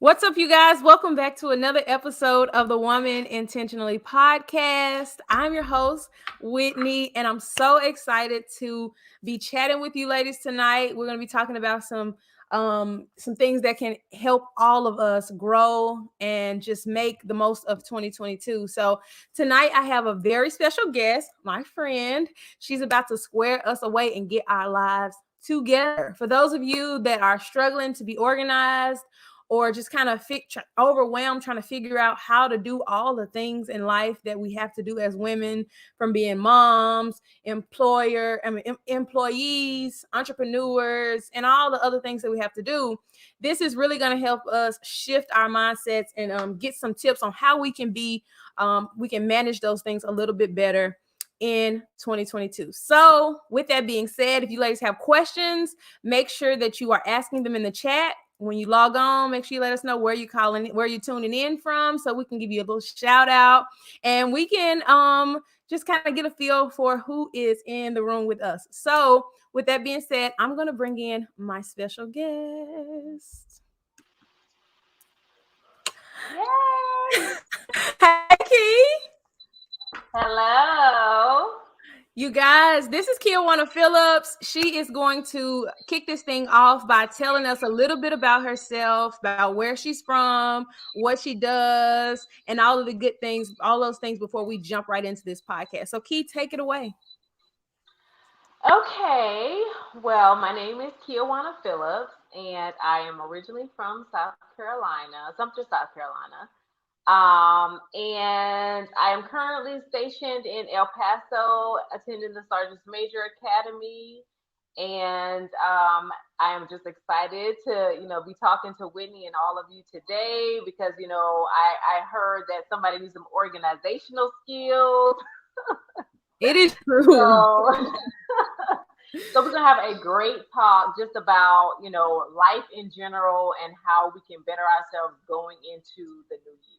What's up, you guys? Welcome back to another episode of the Woman Intentionally podcast. I'm your host, Whitney, and I'm so excited to be chatting with you ladies tonight. We're going to be talking about some things that can help all of us grow and just make the most of 2022. So tonight I have a very special guest, my friend. She's about to square us away and get our lives together. For those of you that are struggling to be organized, or just kind of overwhelmed trying to figure out how to do all the things in life that we have to do as women, from being moms, employees, entrepreneurs, and all the other things that we have to do. This is really going to help us shift our mindsets and get some tips on how we can manage those things a little bit better in 2022. So with that being said, if you ladies have questions, make sure that you are asking them in the chat. When you log on, make sure you let us know where you're tuning in from, so we can give you a little shout out, and we can just kind of get a feel for who is in the room with us. So with that being said, I'm going to bring in my special guest. Yay! Hey, Key. Hello. You guys, this is KiOwna Phillips. She is going to kick this thing off by telling us a little bit about herself, about where she's from, what she does, and all of the good things, all those things before we jump right into this podcast. So, Key, take it away. Okay. Well, my name is KiOwna Phillips, and I am originally from South Carolina, Sumter, South Carolina. And I am currently stationed in El Paso, attending the Sergeant's Major Academy. And I am just excited to, be talking to Whitney and all of you today because, I heard that somebody needs some organizational skills. It is true. So, so we're gonna have a great talk just about, life in general and how we can better ourselves going into the new year.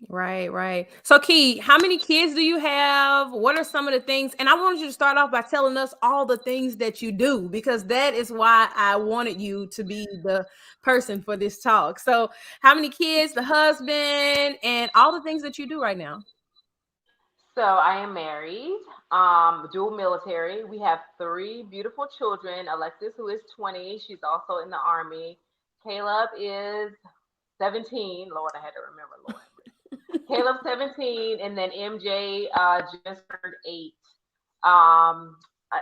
Right, right. So, Key, how many kids do you have? What are some of the things? And I wanted you to start off by telling us all the things that you do, because that is why I wanted you to be the person for this talk. So, how many kids, the husband, and all the things that you do right now? So I am married, dual military. We have three beautiful children. Alexis, who is 20, she's also in the Army. Caleb is 17. Lord, I had to remember, Lord. Caleb 17, and then MJ just turned 8. Um, I,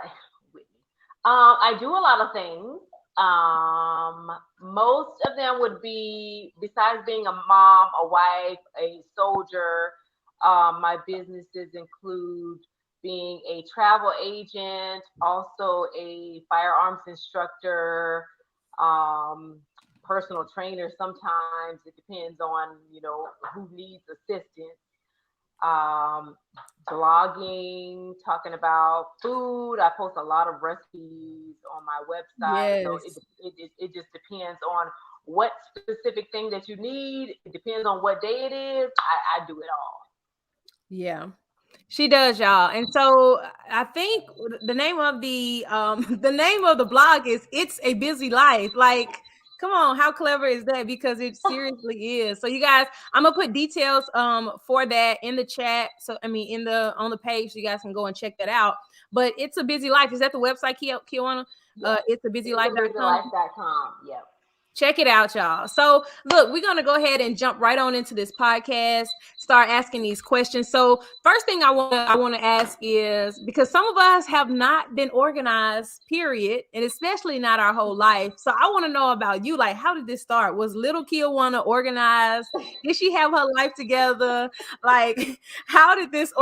I do a lot of things. Most of them would be, besides being a mom, a wife, a soldier, my businesses include being a travel agent, also a firearms instructor, um, personal trainer. Sometimes it depends on who needs assistance. Um, Blogging, talking about food. I post a lot of recipes on my website, so Yes. it just depends on what specific thing that you need. It depends on what day it is. I do it all. Yeah. She does, y'all. And so I think the name of the the name of the blog is "It's a Busy Life." Like, come on, how clever is that? Because it seriously is. So you guys, I'm gonna put details for that in the chat. So I mean in the on the page, so you guys can go and check that out. But it's a busy life. Is that the website, Kiwana? Yes, It's a it's a busylife.com. busylife.com. Yep. Check it out, y'all. So, look, we're going to go ahead and jump right on into this podcast, start asking these questions. So, first thing I want to ask is, because some of us have not been organized, period, and especially not our whole life. So, I want to know about you. Like, how did this start? Was little KiOwna organized? Did she have her life together? Like, how did this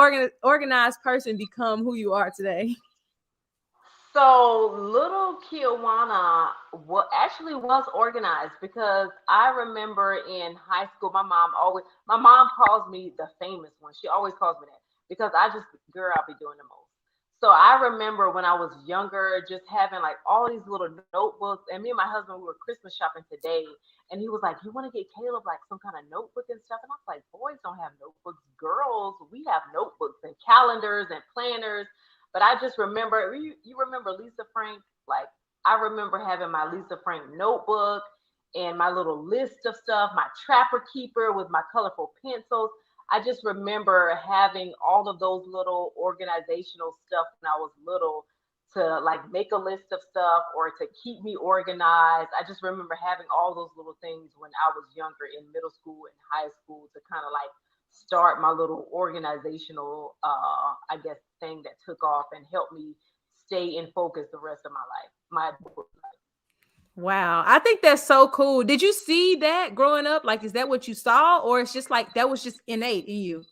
organized person become who you are today? So little Kiwana actually was organized because I remember in high school, my mom calls me the famous one. She always calls me that because girl, I'll be doing the most. So I remember when I was younger, just having like all these little notebooks, and me and my husband, we were Christmas shopping today, and he was like, "You want to get Caleb like some kind of notebook and stuff?" And I was like, "Boys don't have notebooks. Girls, we have notebooks and calendars and planners." But I just remember, you remember Lisa Frank? Like, I remember having my Lisa Frank notebook and my little list of stuff, my trapper keeper with my colorful pencils. I just remember having all of those little organizational stuff when I was little to like make a list of stuff or to keep me organized. I just remember having all those little things when I was younger in middle school and high school to kind of like start my little organizational I guess thing that took off and helped me stay in focus the rest of my life, my adult life. Wow. I think that's so cool. Did you see that growing up? Like, is that what you saw? Or it's just like that was just innate in you?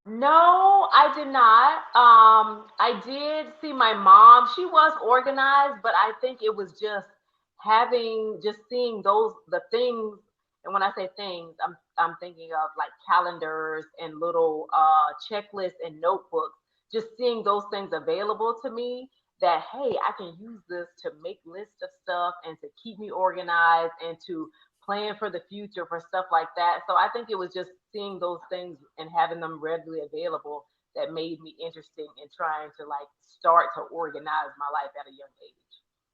No, I did not. I did see my mom. She was organized, but I think it was just just seeing those the things. And when I say things, I'm thinking of like calendars and little checklists and notebooks. Just seeing those things available to me. That hey, I can use this to make lists of stuff and to keep me organized and to plan for the future for stuff like that. So I think it was just seeing those things and having them readily available that made me interested in trying to like start to organize my life at a young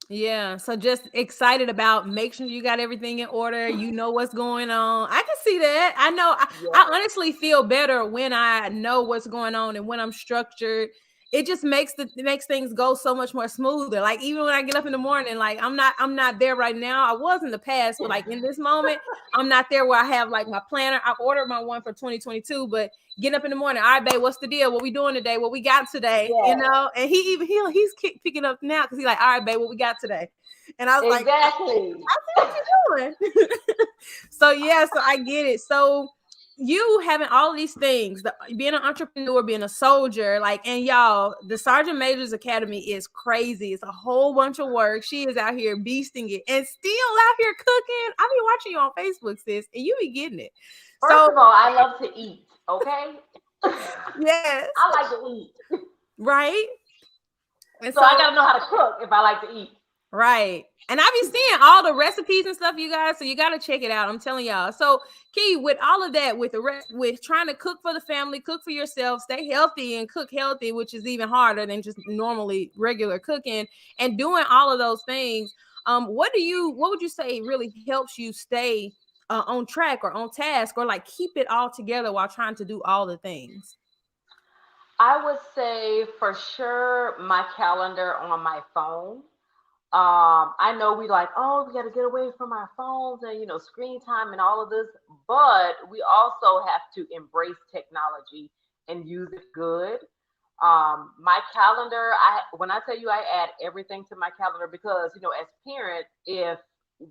Yeah, so just excited about make sure you got everything in order, you know what's going on. I can see that. I know I, age. I Yes, honestly feel better when I know what's going on and when I'm structured. It just it makes things go so much more smoother. Like even when I get up in the morning, like I'm not there right now. I was in the past, but like in this moment, I'm not there where I have like my planner. I ordered my one for 2022, but getting up in the morning, all right, babe, what's the deal? What we doing today? What we got today? You yes, know, and picking up now because he's like, all right, babe, what we got today? And I was like, exactly. I see what you're doing. So yeah, so I get it. So you having all these things, being an entrepreneur, being a soldier, like, and y'all, the Sergeant Major's Academy is crazy. It's a whole bunch of work. She is out here beasting it and still out here cooking. I be watching you on Facebook, sis, and you be getting it. First So of all, I love to eat. Okay, yes, I like to eat, right. And so I so gotta know how to cook if I like to eat. right. And I be seeing all the recipes and stuff, you guys. So you got to check it out. I'm telling y'all. So, Key, with all of that, with trying to cook for the family, cook for yourself, stay healthy and cook healthy, which is even harder than just normally regular cooking, and doing all of those things. What would you say really helps you stay on track or on task or like keep it all together while trying to do all the things? I would say for sure my calendar on my phone. I know we like, oh, we got to get away from our phones and screen time and all of this, but we also have to embrace technology and use it good. My calendar, I when I tell you I add everything to my calendar because as parents, if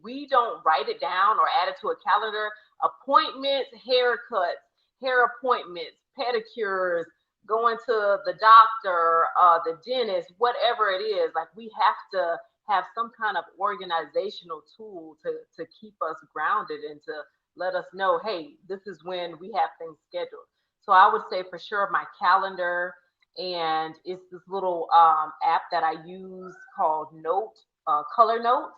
we don't write it down or add it to a calendar, appointments, haircuts, hair appointments, pedicures, going to the doctor, the dentist, whatever it is, like we have to have some kind of organizational tool to keep us grounded and to let us know, hey, this is when we have things scheduled. So I would say for sure my calendar, and it's this little app that I use called Color Note,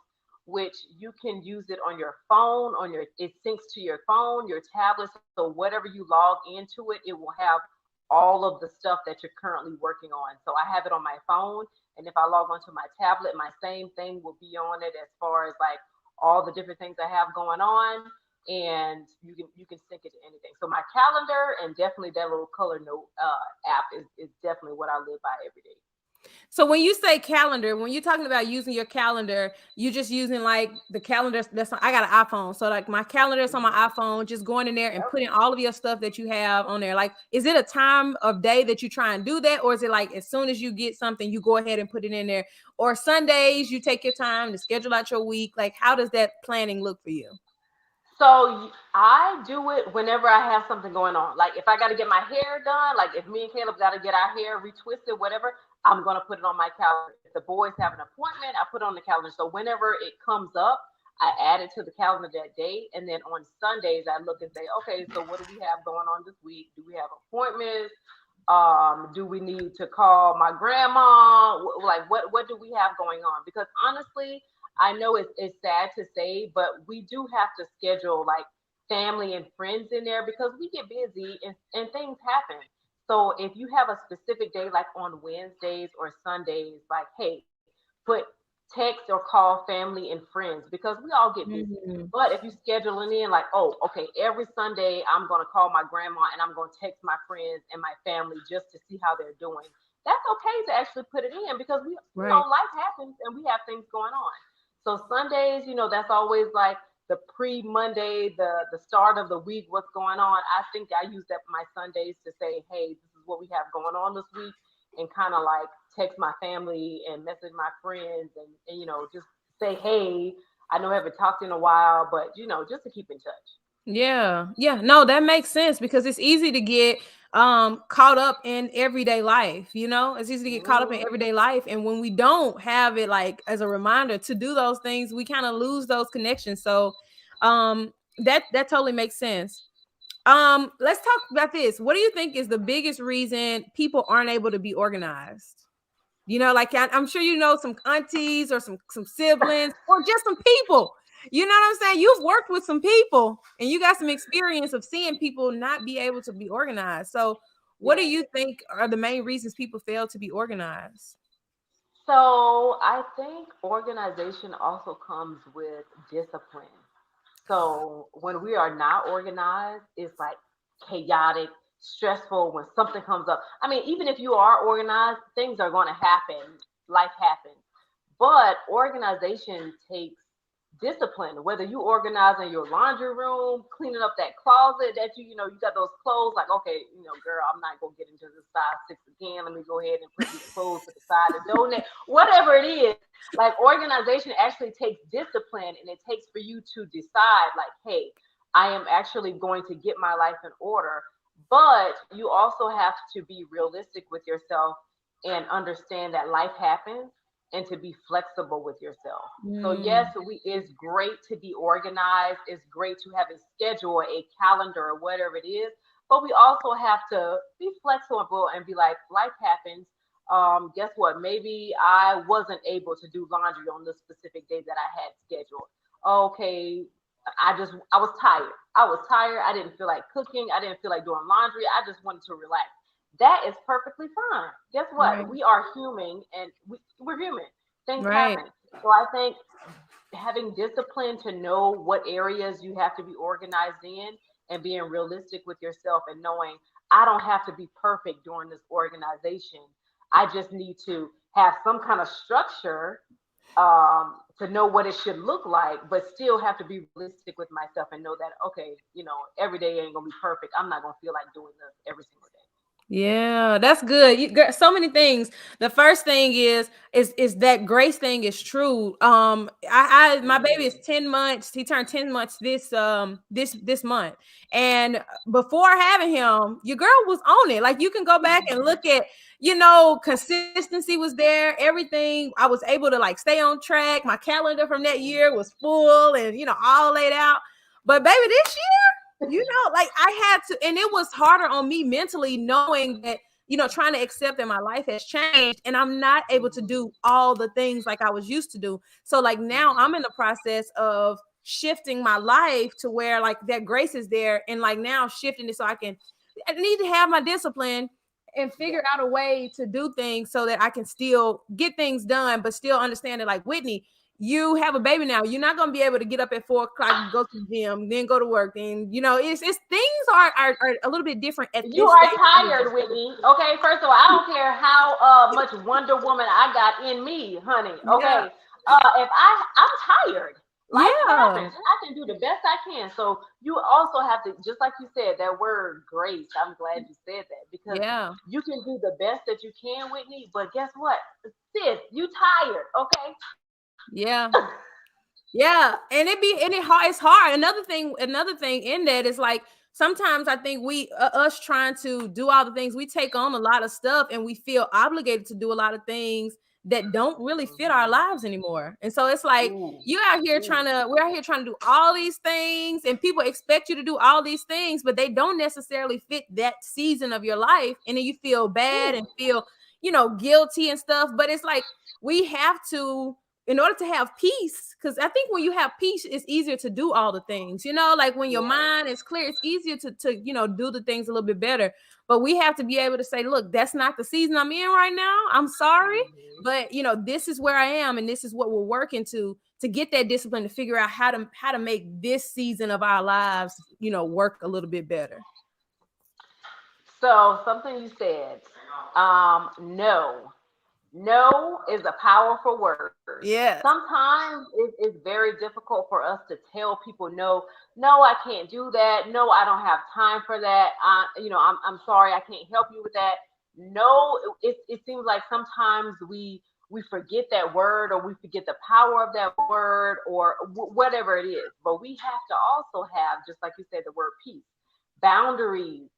which you can use it on your phone, it syncs to your phone, your tablet. So whatever you log into it, it will have all of the stuff that you're currently working on. So I have it on my phone, and if I log onto my tablet, my same thing will be on it as far as like all the different things I have going on, and you can sync it to anything. So my calendar and definitely that little color note app is definitely what I live by every day. So when you say calendar, when you're talking about using your calendar, you just using like the calendar I got an iPhone. So like my calendar is on my Mhm. iPhone, just going in there and Yep. putting all of your stuff that you have on there. Like, is it a time of day that you try and do that? Or is it like as soon as you get something, you go ahead and put it in there? Or Sundays, you take your time to schedule out your week? Like, how does that planning look for you? So I do it whenever I have something going on. Like if I got to get my hair done, like if me and Caleb got to get our hair retwisted, whatever, I'm gonna put it on my calendar. If the boys have an appointment, I put it on the calendar. So whenever it comes up, I add it to the calendar that day, and then on Sundays I look and say, okay, so what do we have going on this week? Do we have appointments? Do we need to call my grandma? Like what do we have going on? Because honestly, I know it's sad to say, but we do have to schedule like family and friends in there because we get busy and things happen. So if you have a specific day like on Wednesdays or Sundays, like hey, put text or call family and friends because we all get busy. Mm, But if you schedule it in, like, oh, okay, every Sunday I'm going to call my grandma and I'm going to text my friends and my family just to see how they're doing. That's okay to actually put it in because right. life happens and we have things going on. So Sundays, that's always like the pre Monday, the start of the week, what's going on. I think I use that my Sundays to say, hey, this is what we have going on this week, and kind of like text my family and message my friends and just say, hey, I know I haven't talked in a while, but just to keep in touch. Yeah. Yeah. No, that makes sense because it's easy to get caught up in everyday life, you know? It's easy to get caught up in Hmm. everyday life, and when we don't have it like as a reminder to do those things, we kind of lose those connections. So that totally makes sense. Let's talk about this. What do you think is the biggest reason people aren't able to be organized? Like I'm sure some aunties or some siblings or just some people. You know what I'm saying? You've worked with some people and you got some experience of seeing people not be able to be organized. So, what do Yes. you think are the main reasons people fail to be organized? So I think organization also comes with discipline. So when we are not organized, it's like chaotic, stressful when something comes up. I mean, even if you are organized, things are going to happen. Life happens. But organization takes discipline. Whether you organizing your laundry room, cleaning up that closet that you got those clothes, like, okay, girl, I'm not gonna get into the size 6 again. Let me go ahead and put these clothes to the side and donate. Whatever it is, like organization actually takes discipline, and it takes for you to decide, like, hey, I am actually going to get my life in order. But you also have to be realistic with yourself and understand that life happens, and to be flexible with yourself. So yes, Mm, it's great to be organized. It's great to have a schedule, a calendar, or whatever it is. But we also have to be flexible and be like, life happens. Guess what? Maybe I wasn't able to do laundry on the specific day that I had scheduled. Okay, I was tired. I was tired. I didn't feel like cooking. I didn't feel like doing laundry. I just wanted to relax. That is perfectly fine. Guess what? right, We are human, and we're human. Things right, happen. So I think having discipline to know what areas you have to be organized in, and being realistic with yourself, and knowing I don't have to be perfect during this organization. I just need to have some kind of structure, to know what it should look like, but still have to be realistic with myself and know that, okay, every day ain't gonna be perfect. I'm not gonna feel like doing this every single day. yeah, that's good. You got so many things. The first thing is that grace thing is true. I my baby is Hmm. 10 months. He turned 10 months this month. And before having him, your girl was on it. Like you can go back and look at, consistency was there, everything. I was able to like stay on track. My calendar from that year was full and all laid out. But baby, this like I had to, and it was harder on me mentally knowing that, trying to accept that my life has changed and I'm not able to Hmm. do all the things like I was used to do. So, like, now I'm in the process of shifting my life to where like that grace is there and like now shifting it so I need to have my discipline and Yeah. figure out a way to do things so that I can still get things done, but still understand it. Like Whitney, you have a baby now. You're not gonna be able to get up at 4 o'clock, go to the gym, then go to work. And it's things are a little bit different at You this are stage of your tired, Whitney. Okay, first of all, I don't care how much Wonder Woman I got in me, honey. yeah, Okay, if I'm tired, life yeah, happens. I can do the best I can. So you also have to, just like you said, that word grace. I'm glad you said that, because yeah, you can do the best that you can, Whitney. But guess what, sis, you tired. Okay. yeah. Yeah, and it's hard. Another thing in that is like sometimes I think we us trying to do all the things, we take on a lot of stuff and we feel obligated to do a lot of things that don't really fit our Hmm. lives anymore. And so it's like Ooh, ooh, we're out here trying to do all these things and people expect you to do all these things, but they don't necessarily fit that season of your life. And then you feel bad ooh. and feel, guilty and stuff. But it's like we have to in order to have peace, because I think when you have peace, it's easier to do all the things, like when your Yes. mind is clear, it's easier to do the things a little bit better. But we have to be able to say, look, that's not the season I'm in right now. I'm sorry, Mhm. but this is where I am, and this is what we're working to get that discipline to figure out how to make this season of our lives, work a little bit better. So something you said, no. No is a powerful word. Yes. Sometimes it's very difficult for us to tell people no, no, I can't do that. No, I don't have time for that. I'm sorry, I can't help you with that. No, it seems like sometimes we forget that word, or we forget the power of that word, or whatever it is. But we have to also have, just like you said, the word peace, boundaries,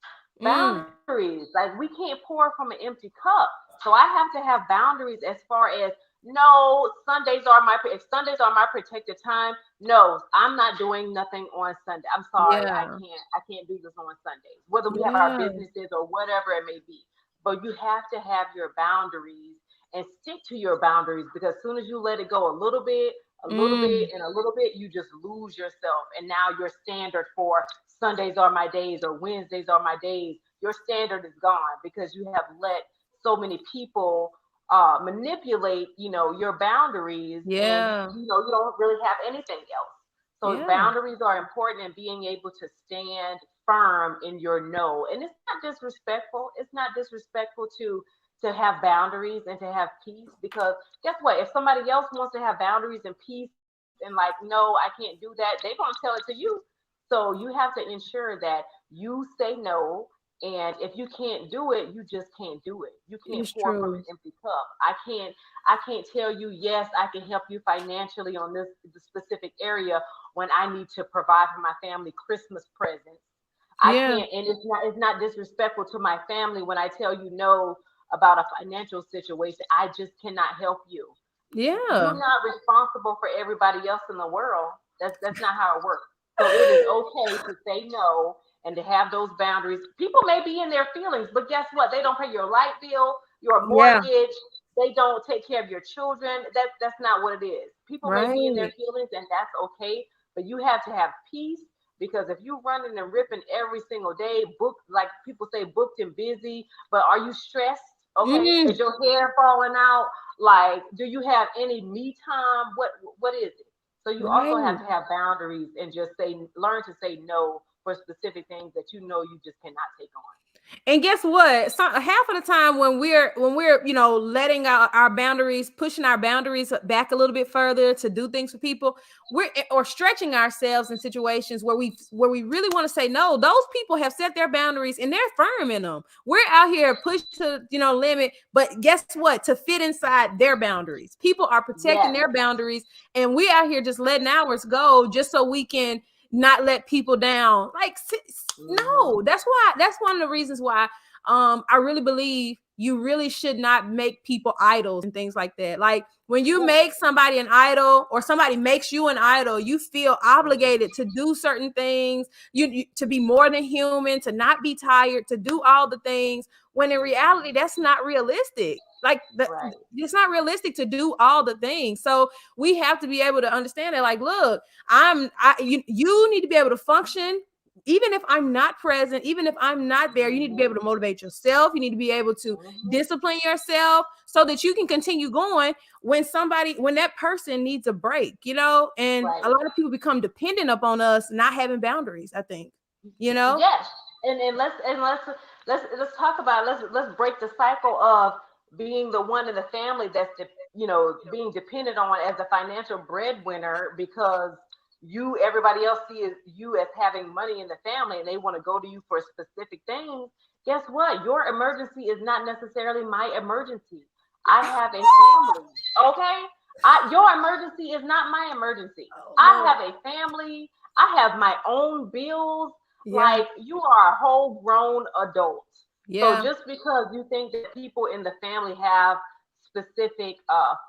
Mm, boundaries. Like, we can't pour from an empty cup. So I have to have boundaries as far as, no, if Sundays are my protected time, no, I'm not doing nothing on Sunday. I'm sorry, yeah. I can't do this on Sundays. Whether we have our Yeah. businesses or whatever it may be. But you have to have your boundaries and stick to your boundaries, because as soon as you let it go a little bit, Mm, and a little bit, you just lose yourself. And now your standard for Sundays are my days or Wednesdays are my days, your standard is gone because you have let so many people manipulate, your boundaries, and yeah. you don't really have anything else. So Yeah. boundaries are important, and being able to stand firm in your no. And it's not disrespectful. It's not disrespectful to have boundaries and to have peace, because guess what? If somebody else wants to have boundaries and peace and like, no, I can't do that, they're gonna tell it to you. So you have to ensure that you say no, and if you can't do it, you just can't do it. You can't It's pour from an true. empty cup. I can't tell you, yes, I can help you financially on this specific area when I need to provide for my family Christmas presents. I Yeah. can't, and it's not disrespectful to my family when I tell you no about a financial situation. I just cannot help you. You're Yeah. not responsible for everybody else in the world. That's not how it works. So it is okay to say no and to have those boundaries. People may be in their feelings, but guess what? They don't pay your light bill, your Yeah. mortgage. They don't take care of your children. That's not what it is. People may be in their Right. feelings, and that's okay. But you have to have peace, because if you're running and ripping every single day, booked, like people say, booked and busy, but are you stressed? Okay, Mm, is your hair falling out? Like, do you have any me time? What is it? So you also have right. to have boundaries and just learn to say no for specific things that you just cannot take on. And guess what? Half of the time when we're letting our boundaries, pushing our boundaries back a little bit further to do things for people, we're or stretching ourselves in situations where we really want to say no. Those people have set their boundaries and they're firm in them. We're out here pushed to limit, but guess what? To fit inside their boundaries, people are protecting Yes. their boundaries, and we out here just letting ours go just so we can not let people down. Like, Hmm. no, that's one of the reasons why I really believe you really should not make people idols and things like that. Like, when you Ooh. make somebody an idol, or somebody makes you an idol, you feel Mhm. obligated to do certain things, to be more than human, to not be tired, to do all the things, when in reality Mhm. that's not realistic. Right. It's not realistic to do all the things. So we have to be able to understand that, like, look, you need to be able to function even if I'm not present, even if I'm not there. You need to be able Mhm. to motivate yourself. You need to be able to Mhm. discipline yourself so that you can continue going when that person needs a break, and a Right. lot of people become dependent upon us not having boundaries, I think, you know. Yes. And let's talk about, let's break the cycle of being the one in the family that's being depended on as a financial breadwinner, because everybody else sees you as having money in the family, and they want to go to you for specific things. Guess what? Your emergency is not necessarily my emergency. I have a family. Okay. Your emergency is not my emergency. Oh I no. have a family. I have my own bills. Yeah. Like, you are a whole grown adult. So Yeah. just because you think that people in the family have specific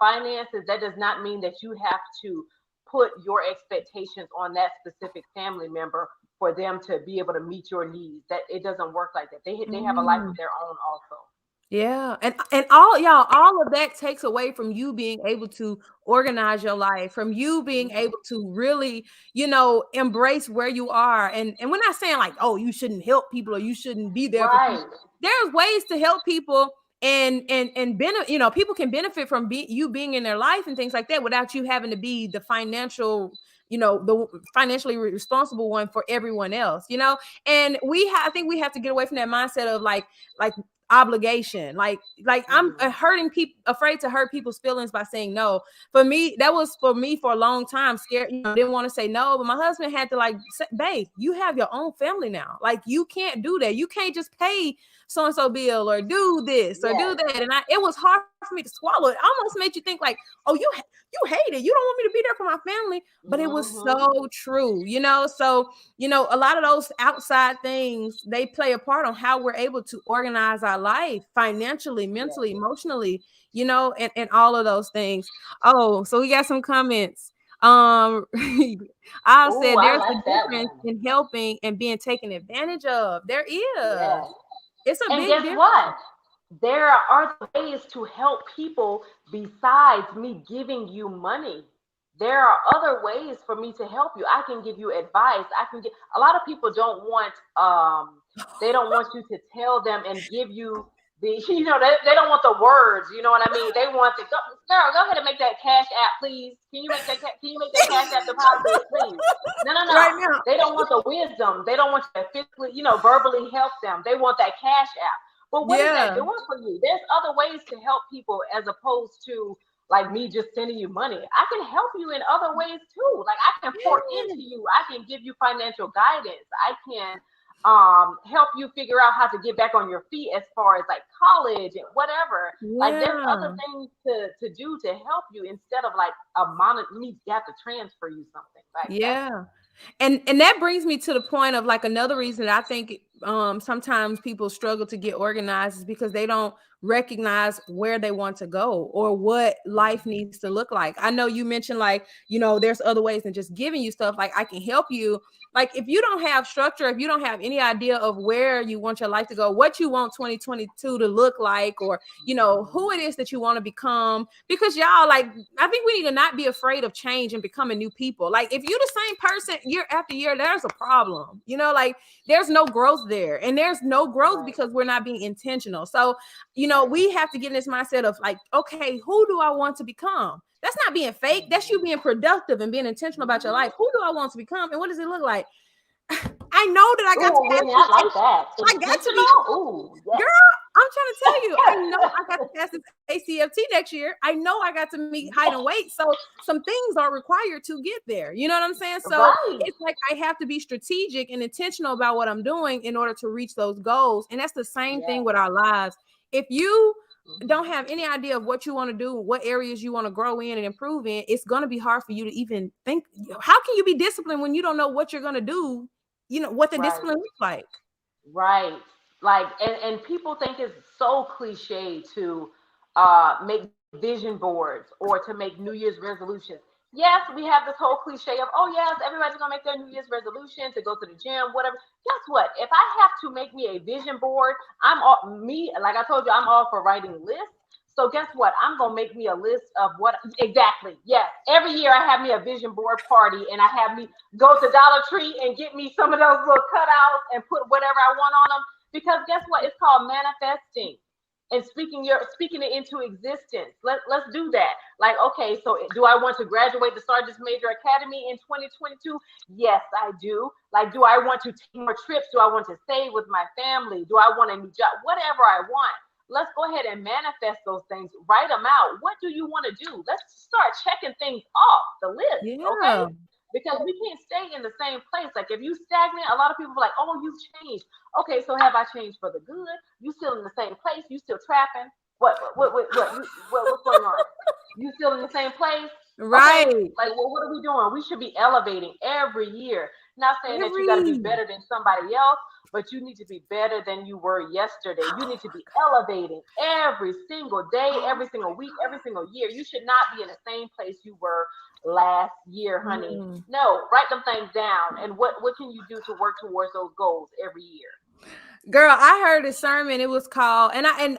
finances, that does not mean that you have to put your expectations on that specific family member for them to be able to meet your needs. That it doesn't work like that. They have a life Mm. of their own also. Yeah. And all y'all, all of that takes away from you being able to organize your life, from you being Mhm. able to really, embrace where you are. And we're not saying like, oh, you shouldn't help people or you shouldn't be there for people. Right. There's ways to help people and benefit, people can benefit from you being in their life and things like that without you having to be the financial, the financially responsible one for everyone else, and I think we have to get away from that mindset of like obligation, like I'm Mhm. hurting people, afraid to hurt people's feelings by saying no. For me, that was for me for a long time, scared, didn't want to say no, but my husband had to like say, babe, you have your own family now, like you can't do that, you can't just pay so and so bill or do this or do Yes. that. And it was hard for me to swallow. It almost made you think like, oh, you hate it, you don't want me to be there for my family, but it was Mhm. so true, so a lot of those outside things, they play a part on how we're able to organize our life financially, Yes. mentally, emotionally, and all of those things. Oh, so we got some comments. I Ooh, said I there's a like that difference one. in helping and being taken advantage of. There Yes. is. It's a And big guess what? difference. There are ways to help people besides me giving you money. There are other ways for me to help you. I can give you advice. I can get a lot of people don't want they don't want you to tell them and give you the they don't want the words, you know what I mean? They want the girl, go ahead and make that cash app, please. Can you make that cash app deposit, please? No, no, no. Right now. They don't want the wisdom. They don't want you to physically, verbally help them. They want that cash app. But what is that Yeah. doing for you? There's other ways to help people as opposed to like me just sending you money. I can help you in other ways too. Like I can pour into you. I can give you financial guidance. I can help you figure out how to get back on your feet as far as like college and whatever. Like there's other Yeah. things to do to help you instead of like a money you have to transfer you something. Like that's Yeah. And that brings me to the point of like another reason that I think sometimes people struggle to get organized is because they don't recognize where they want to go or what life needs to look like. I know you mentioned like, there's other ways than just giving you stuff. Like I can help you. Like if you don't have structure, if you don't have any idea of where you want your life to go, what you want 2022 to look like, or who it is that you want to become, because y'all, like, I think we need to not be afraid of change and becoming new people. Like if you're the same person year after year, there's a problem, like there's no growth there, and there's no growth right, because we're not being intentional. So right, we have to get in this mindset of like, okay, who do I want to become? That's not being fake, that's you being productive and being intentional about your life. hmm. Who do I want to become, and what does it look like? I know that I got to Ooh, pass Whitney, this I like that. I got to be. Intentional. Ooh, yes. Girl, I'm trying to tell you, I know I got to pass this ACFT next year. I know I got to meet height and weight. So some things are required to get there. You know what I'm saying? So Right. it's like I have to be strategic and intentional about what I'm doing in order to reach those goals. And that's the same thing Yes. with our lives. If you don't Hmm. have any idea of what you want to do, what areas you want to grow in and improve in, it's going to be hard for you to even think. How can you be disciplined when you don't know what you're going to do? What the Right. discipline looks like. Right. Like, and people think it's so cliche to make vision boards or to make New Year's resolutions. Yes, we have this whole cliche of, oh yes, everybody's gonna make their New Year's resolution to go to the gym, whatever. Guess what? If I have to make me a vision board, I'm all me, like I told you, I'm all for writing lists. So guess what? I'm gonna make me a list of what exactly. Yes, every year I have me a vision board party, and I have me go to Dollar Tree and get me some of those little cutouts and put whatever I want on them. Because guess what? It's called manifesting and speaking it into existence. Let's do that. Like, okay, so do I want to graduate the Sergeant's Major Academy in 2022? Yes, I do. Like, do I want to take more trips? Do I want to stay with my family? Do I want a new job? Whatever I want. Let's go ahead and manifest those things. Write them out. What do you want to do? Let's start checking things off the list, okay? Yeah. Because we can't stay in the same place. Like if you stagnant, a lot of people are like, "Oh, you've changed." Okay, so have I changed for the good? You still in the same place? You still trapping? What's going on? You still in the same place? Okay, Right. like, well, what are we doing? We should be elevating every year. Not saying that you got to be Every. better than somebody else, but you need to be better than you were yesterday. You need to be elevating every single day, every single week, every single year. You should not be in the same place you were last year, honey. Mm. No, write them things down. And what can you do to work towards those goals every year? Girl, I heard a sermon. It was called, and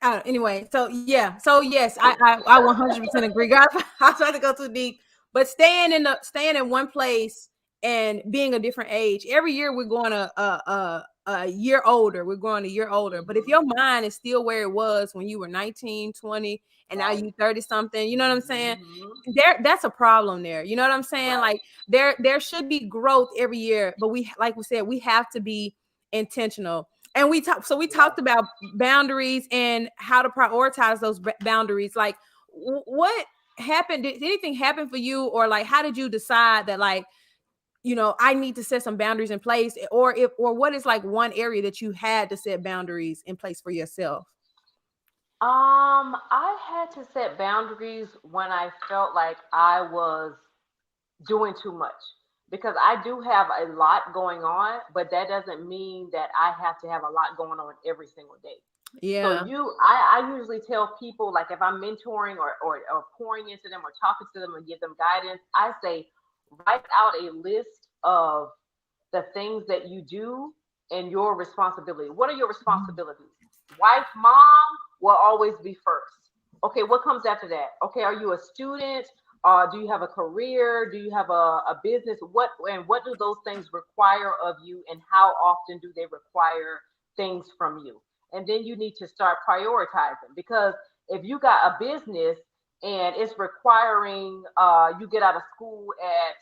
Anyway, so yeah, so yes, I 100% agree. God, I try to go too deep, but staying in one place and being a different age every year, we're going a year older. We're going a year older. But if Hmm. your mind is still where it was when you were 19, 20, and now Right. you 30 something, you know what I'm saying? Hmm. That's a problem there. You know what I'm saying? Right. Like there should be growth every year, but we, like we said, we have to be intentional. And we Yes. talked about boundaries and how to prioritize those boundaries. Like what happened? Did anything happen for you, or like how did you decide that, like, I need to set some boundaries in place, or what is like one area that you had to set boundaries in place for yourself? I had to set boundaries when I felt like I was doing too much because I do have a lot going on, but that doesn't mean that I have to have a lot going on every single day. So Yeah. I usually tell people, like if I'm mentoring or pouring into them or talking to them and give them guidance, I say write out a list of the things that you do and your responsibility. What are your responsibilities? Wife, mom will always be first. Okay, what comes after that? Okay, are you a student? Do you have a career? Do you have a business? What do those things require of you, and how often do they require things from you? And then you need to start prioritizing, because if you got a business and it's requiring you get out of school at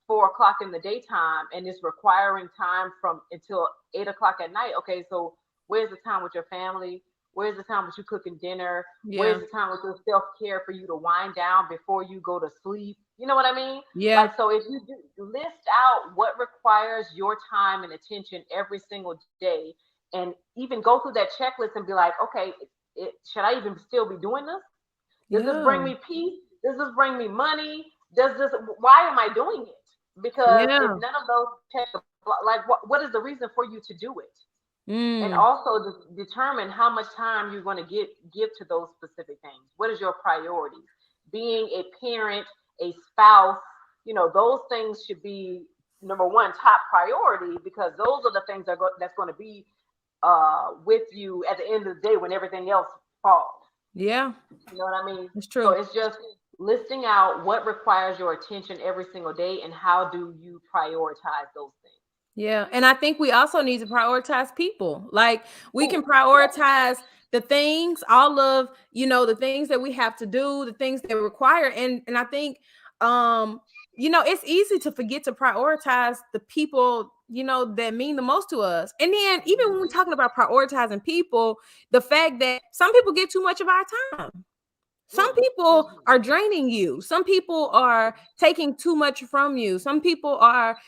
4 o'clock in the daytime and it's requiring time from until 8 o'clock at night. Okay, so where's the time with your family? Where's the time with you cooking dinner? Where's Yeah. the time with your self care for you to wind down before you go to sleep? You know what I mean? Yeah. Like, so if you do, list out what requires your time and attention every single day, and even go through that checklist and be like, okay, should I even still be doing this? Does this Yeah. bring me peace? Does this bring me money? Does this, why am I doing it? Because if Yeah. none of those check the, like, what is the reason for you to do it? And Mm. also determine how much time you're going to give to those specific things. What is your priorities? Being a parent, a spouse, those things should be number one, top priority, because those are the things that's going to be with you at the end of the day when everything else falls. Yeah. You know what I mean? It's So true. it's just listing out what requires your attention every single day and how do you prioritize those things. Yeah, and I think we also need to prioritize people. Like we can Oh, yes. prioritize the things, all of, the things that we have to do, the things that require, and I think um it's easy to forget to prioritize the people, that mean the most to us. And then even when we're Hmm. talking about prioritizing people, the fact that some people get too much of our time. Some Mm, people hmm. are draining you. Some people are taking too much from you. Some people are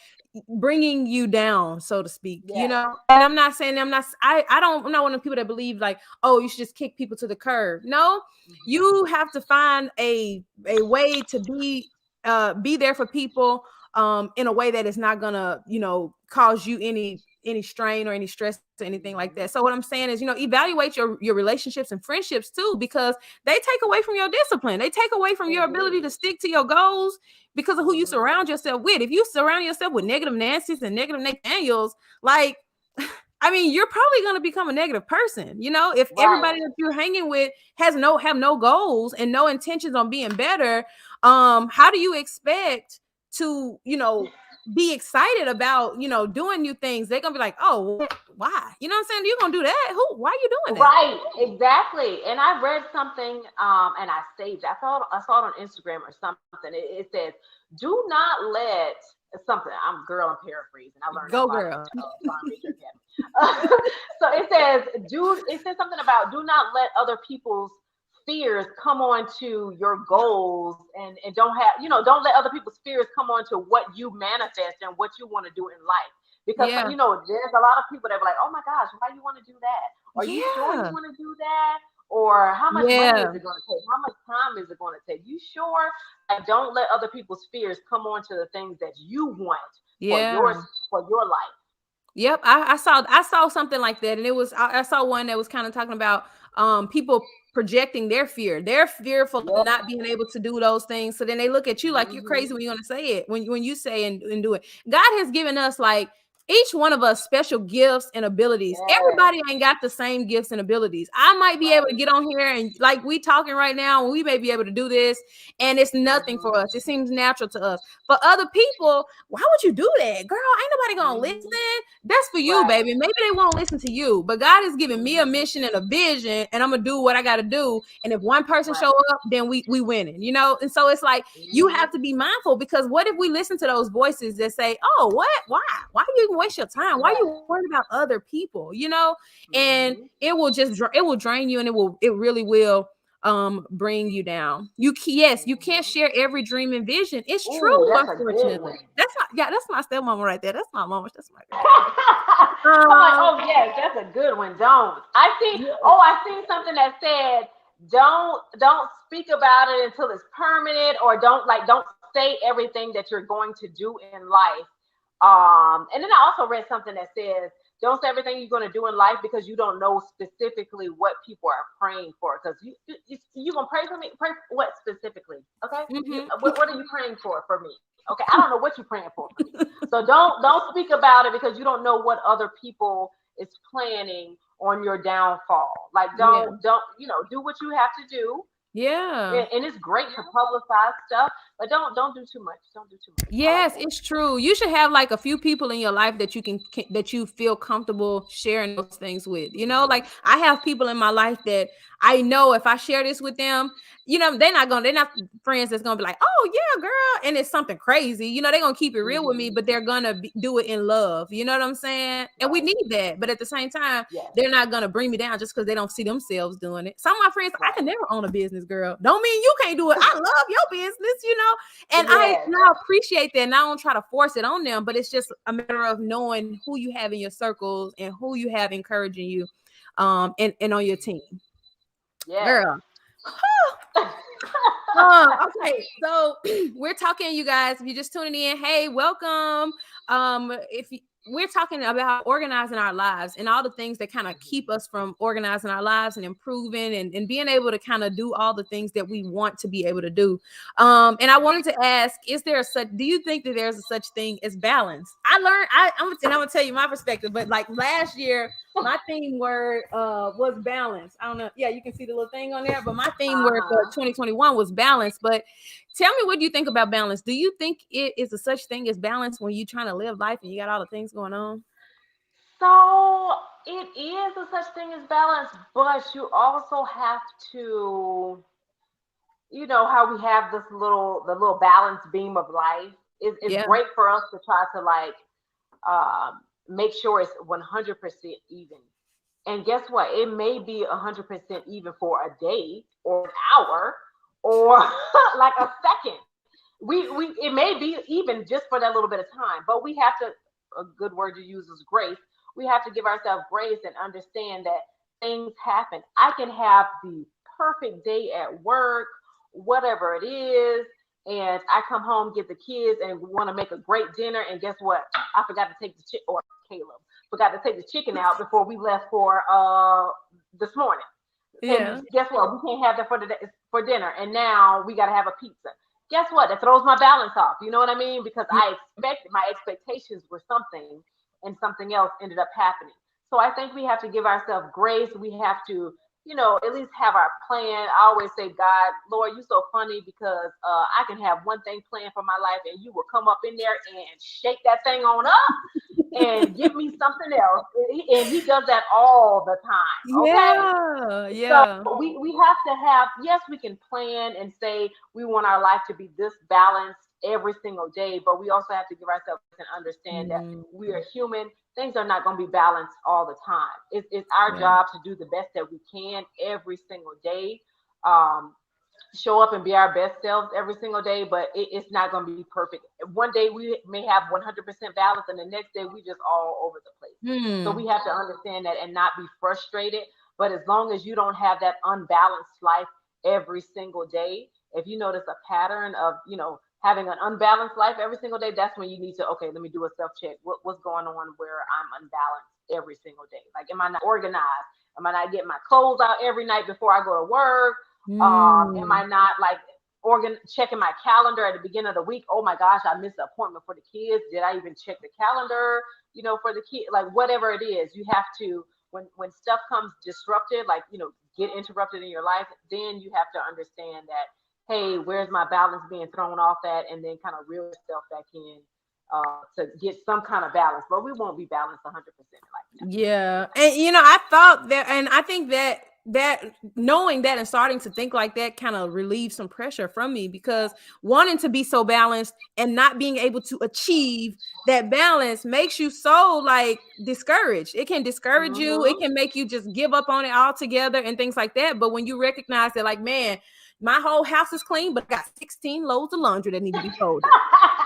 bringing you down, so to speak. Yes. And I'm not one of the people that believe like, oh, you should just kick people to the curb. No, Hmm. you have to find a way to be there for people in a way that is not gonna cause you any strain or any stress or anything like that. Hmm. So what I'm saying is, evaluate your relationships and friendships too, because they take away from your discipline. They take away from They your do. ability to stick to your goals because of who you Hmm. surround yourself with. If you surround yourself with negative Nancy's and negative Nathaniels, like, I mean, you're probably going to become a negative person. If Right. everybody that you're hanging with have no goals and no intentions on being better, how do you expect to, be excited about, doing new things? They're going to be like, oh, why? You know what I'm saying? You're going to do that? Why are you doing that? Right, exactly. And I read something, and I saved. I saw it on Instagram or something. It says, "Do not let something." I'm paraphrasing. I learned that Go a lot in girl. Farm Raising Academy. So it says, "Do." It says something about do not let other people's fears come onto your goals, and don't let other people's fears come onto what you manifest and what you want to do in life. Because Yeah. there's a lot of people that are like, "Oh my gosh, why you want to do that? Are you sure you Yeah. want to do that? Or how much money is Yeah. it going to take? How much time is it going to take? You sure?" Like, don't let other people's fears come onto the things that you want for yours, Yeah. for your life. Yep, I saw something like that, and I saw one that was kind of talking about people projecting their fear. They're fearful of Yep. not being able to do those things, so then they look at you like you're Hmm. crazy when you're going to say it, when you say and do it. God has given us like each one of us special gifts and abilities. Yes. Everybody ain't got the same gifts and abilities. I might be able to Right. get on here and like we talking right now, and we may be able to do this, and it's nothing for Mhm. us. It seems natural to us. For other people, why would you do that, girl? Ain't nobody gonna listen. Mhm. That's for you, Right. baby. Maybe they won't listen to you, but God has given me a Mhm. mission and a vision, and I'm gonna do what I gotta do. And if one person show Right. up, then we winning, you know. And so it's like you have Mhm. to be mindful, because what if we listen to those voices that say, "Oh, what? Why do you even waste your time? Why are you Right. worried about other people?" You know, and Mhm. it will it will drain you, and it really will bring you down. Yes, you can't Mhm. share every dream and vision. It's Ooh, true, that's a good unfortunately. one. That's not, yeah, that's my stepmama right there. That's my mama. That's my girl. I'm like, Um, oh yes, that's a good one. Don't. I see. yeah, Oh, I seen something that said, don't speak about it until it's permanent, or don't say everything that you're going to do in life. And then I also read something that says, don't say everything you're going to do in life because you don't know specifically what people are praying for. Because you gonna pray for me? Pray for what specifically? Okay. mhm. What are you praying for me? Okay. I don't know what you're praying for me. So don't speak about it because you don't know what other people is planning on your downfall. Like Yeah, don't do what you have to do, yeah. and it's great to publicize stuff, but don't do too much. Don't do too much. I like Yes, that. it's true. You should have like a few people in your life that that you feel comfortable sharing those things with. You know, like I have people in my life that I know if I share this with them, you know, they're not friends that's gonna be like, "Oh yeah, girl," and it's something crazy. You know, they're gonna keep it real with me, Hmm. but they're gonna do it in love. You know what I'm saying? And we Right. need that, but at the same time, Yes. they're not gonna bring me down just because they don't see themselves doing it. Some of my friends, I can Right. never own a business, girl. Don't mean you can't do it. I love your business, you know, and Yes. I appreciate that. And I don't try to force it on them, but it's just a matter of knowing who you have in your circles and who you have encouraging you, and on your team, Yes. girl. Okay, so we're talking, you guys. If you're just tuning in, hey, welcome. If you, We're talking about organizing our lives and all the things that kind of keep Mhm. us from organizing our lives and improving and being able to kind of do all the things that we want to be able to do. And I wanted to ask, is there a such? Do you think that there's a such thing as balance? I learned. I'm gonna tell you my perspective, but like last year, my theme word was balance. I don't know. Yeah, you can see the little thing on there, but my theme word for Uh-huh. 2021 was balance. But tell me, what do you think about balance? Do you think it is a such thing as balance when you're trying to live life and you got all the things going on? So it is a such thing as balance, but you also have to, how we have the little balance beam of life. It's Yeah. great for us to try to like make sure it's 100% even. And guess what? It may be 100% even for a day or an hour or like a second. We it may be even just for that little bit of time, but we have to, a good word to use is grace. We have to give ourselves grace and understand that things happen. I can have the perfect day at work, whatever it is, and I come home, get the kids, and want to make a great dinner. And guess what? I forgot to take the or Caleb forgot to take the chicken out before we left for this morning. And Yeah. guess what? We can't have that for dinner. And now we got to have a pizza. Guess what? That throws my balance off. You know what I mean? Because I expected my expectations were something, and something else ended up happening. So I think we have to give ourselves grace. We have to, at least have our plan. I always say, God, Lord, you so funny because I can have one thing planned for my life, and you will come up in there and shake that thing on up and give me something else. And he does that all the time. Okay. Yeah. So Yeah. we have to have, yes, we can plan and say we want our life to be this balanced every single day, but we also have to give ourselves and understand that Mm, we are human. Things are not going to be balanced all the time. It's our yeah. job to do the best that we can every single day. Um, Show up and be our best selves every single day, but it's not going to be perfect. One day we may have 100% balance, and the next day we just all over the place. So Hmm. we have to understand that and not be frustrated. But as long as you don't have that unbalanced life every single day, if you notice a pattern of, having an unbalanced life every single day, that's when you need to, okay, let me do a self check. What's going on where I'm unbalanced every single day? Like, am I not organized? Am I not getting my clothes out every night before I go to work? Am Mm. I not like? checking my calendar at the beginning of the week. Oh my gosh, I missed the appointment for the kids. Did I even check the calendar, for the kid? Like whatever it is, you have to, when stuff comes disrupted, like, get interrupted in your life, then you have to understand that, hey, where's my balance being thrown off at, and then kind of reel yourself back in to get some kind of balance. But we won't be balanced 100% in life. Yeah. And I thought that, and I think that knowing that and starting to think like that kind of relieves some pressure from me, because wanting to be so balanced and not being able to achieve that balance makes you so like discouraged. It can discourage you. It Mm-hmm. can make you just give up on it altogether and things like that. But when you recognize that, like, man, my whole house is clean, but I got 16 loads of laundry that need to be folded.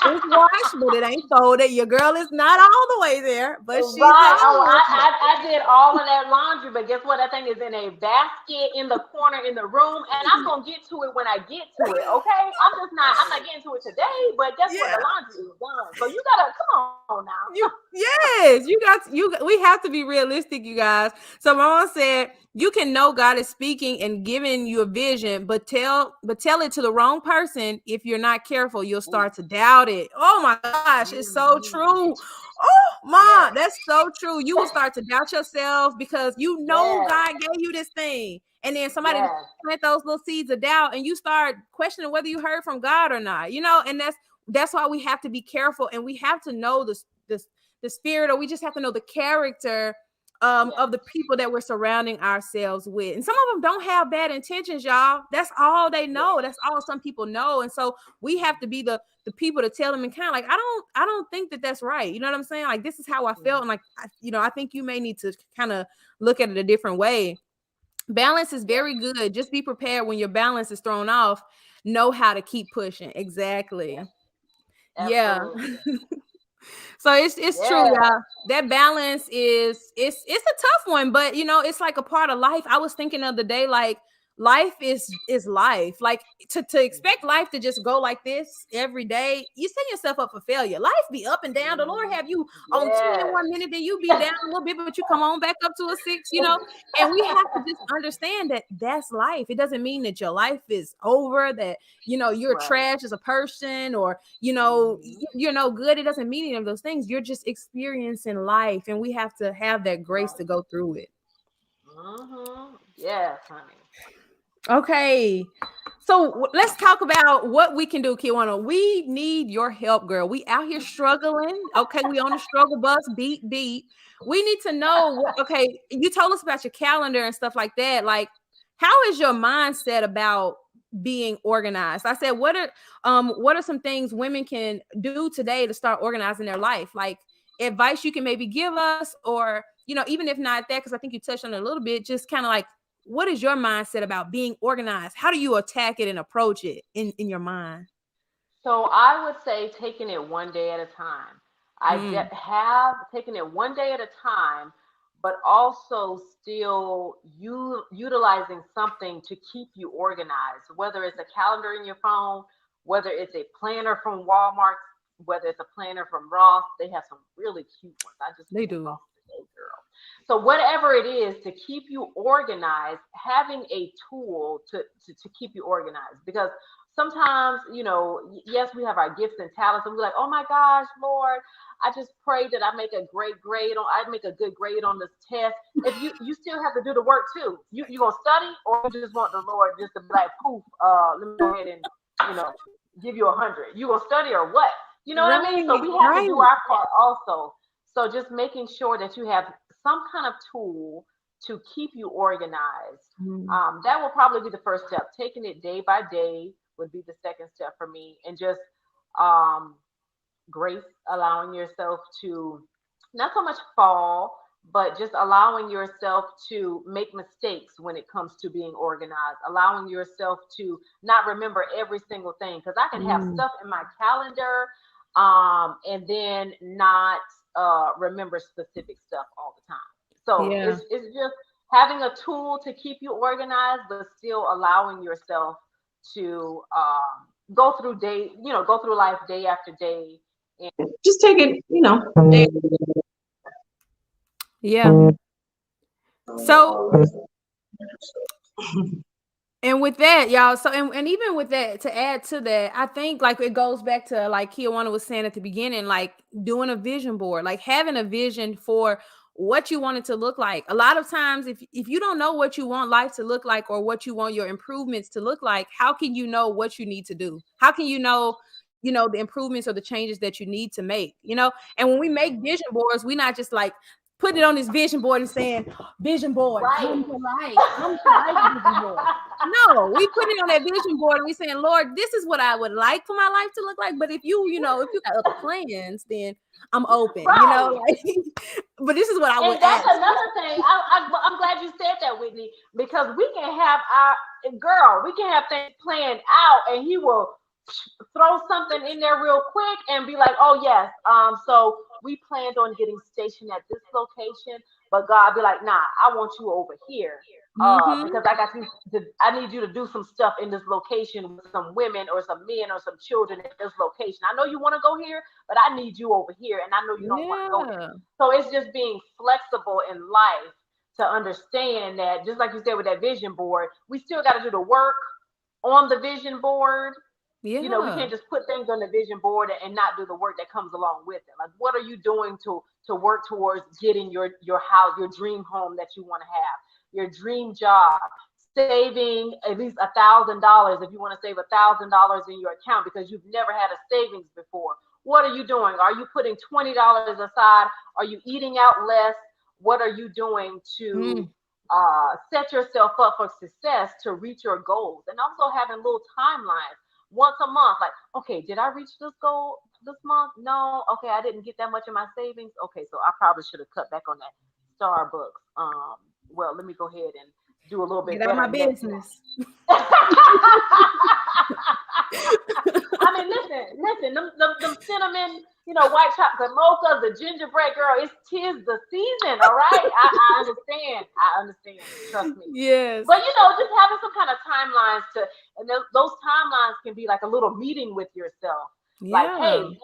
It's washed, but it ain't folded. Your girl is not all the way there, but she's Right. Oh, almost there. I did all of that laundry, but guess what? That thing is in a basket in the corner in the room, and I'm gonna get to it when I get to it. Okay, I'm not getting to it today, but guess what? Yeah. The laundry is done. So you gotta come on now. We have to be realistic, you guys. So my mom said you can know God is speaking and giving you a vision, but tell it to the wrong person. If you're not careful, you'll Ooh. start to doubt it. Oh my gosh, it's so Mm-hmm. true. Oh, Yes. mom, that's so true. You will start to doubt yourself because Yes. God gave you this thing, and then somebody Yes. plant those little seeds of doubt, and you start questioning whether you heard from God or not. And that's why we have to be careful, and we have to know the spirit, or we just have to know the character Yes. of the people that we're surrounding ourselves with. And some of them don't have bad intentions, y'all. That's all they know. Yes. That's all some people know. And so we have to be the people to tell them, and kind of like, I don't think that that's right. You know what I'm saying? Like, this is how I felt. And like, I think you may need to kind of look at it a different way. Balance is Yes. very good. Just be prepared when your balance is thrown off. Know how to keep pushing. Exactly. Yes. Yeah. Absolutely. So it's true, Yes. y'all. That balance it's a tough one, but it's like a part of life. I was thinking the other day, like, life is life. Like, to expect life to just go like this every day, you set yourself up for failure. Life be up and down. The Lord Mhm. have you on 10 Yes. one minute, then you be down a little bit, but you come on back up to a 6. And we have to just understand that that's life. It doesn't mean that your life is over, that you're Right. trash as a person, or Mhm. you're no good. It doesn't mean any of those things. You're just experiencing life, and we have to have that grace Right. to go through it. Yes, honey. Okay. So let's talk about what we can do, KiOwna. We need your help, girl. We out here struggling. Okay, we on the struggle bus, beat deep. We need to know okay, you told us about your calendar and stuff like that. Like, how is your mindset about being organized? I said, what are some things women can do today to start organizing their life? Like, advice you can maybe give us, or even if not that, because I think you touched on it a little bit, just kind of like, what is your mindset about being organized? How do you attack it and approach it in your mind? So I would say taking it one day at a time. Mm, Have taken it one day at a time, but also still utilizing something to keep you organized, whether it's a calendar in your phone, whether it's a planner from Walmart, whether it's a planner from Ross. They have some really cute ones. I just they went in do. Ross today, girl. So whatever it is to keep you organized, having a tool to keep you organized, because sometimes, yes, we have our gifts and talents, and we're like, oh my gosh, Lord, I just pray that I make a good grade on this test. If you still have to do the work too. You gonna study, or you just want the Lord just to be like, poof, let me go ahead and, you know, give you 100. You gonna study or what? You know what I mean? So Right, we have to right. do our part also. So just making sure that you have some kind of tool to keep you organized. Mm, That will probably be the first step. Taking it day by day would be the second step for me, and just um, grace, allowing yourself to not so much fall, but just allowing yourself to make mistakes when it comes to being organized, allowing yourself to not remember every single thing. Because I can have mm. stuff in my calendar, and then not remember specific stuff all the time. So Yeah. it's just having a tool to keep you organized, but still allowing yourself to go through life day after day, and just take it, day. Yeah. So And with that, y'all, so and even with that, to add to that, I think like it goes back to like KiOwna was saying at the beginning, like doing a vision board, like having a vision for what you want it to look like. A lot of times, if you don't know what you want life to look like or what you want your improvements to look like, how can you know what you need to do? How can you know, the improvements or the changes that you need to make, you know? And when we make vision boards, we not just like putting it on this vision board and saying, vision board, Right. come to life, vision board. No, we put it on that vision board and we saying, Lord, this is what I would like for my life to look like. But if you know, if you got other plans, then I'm open, you know, Right. like, but this is what I would And that's ask. another thing. I'm glad you said that, Whitney, because we can have our girl, we can have things planned out, and he will throw something in there real quick and be like, "Oh yes, so we planned on getting stationed at this location, but God be like, nah, I want you over here, Mm-hmm. because I got you. I need you to do some stuff in this location with some women or some men or some children at this location. I know you want to go here, but I need you over here, and I know you don't want to go there. Yeah. So it's just being flexible in life to understand that, just like you said with that vision board, we still got to do the work on the vision board. We Yeah. can't just put things on the vision board and not do the work that comes along with it. Like, what are you doing to work towards getting your house, your dream home that you want to have, your dream job, saving at least $1,000 if you want to save $1,000 in your account because you've never had a savings before. What are you doing? Are you putting $20 aside? Are you eating out less? What are you doing to Mm. set yourself up for success to reach your goals? And also having little timelines once a month. Like, okay, did I reach this goal this month? No. Okay, I didn't get that much in my savings. Okay, so I probably should have cut back on that Starbucks. Well, let me go ahead and do a little bit Get out my better next business. month. I mean, listen, them cinnamon, white chocolate mochas, the gingerbread girl, it's tis the season, all right? I understand. I understand. Trust me. Yes. But just having some kind of timelines and those timelines can be like a little meeting with yourself. Like, Yeah. hey,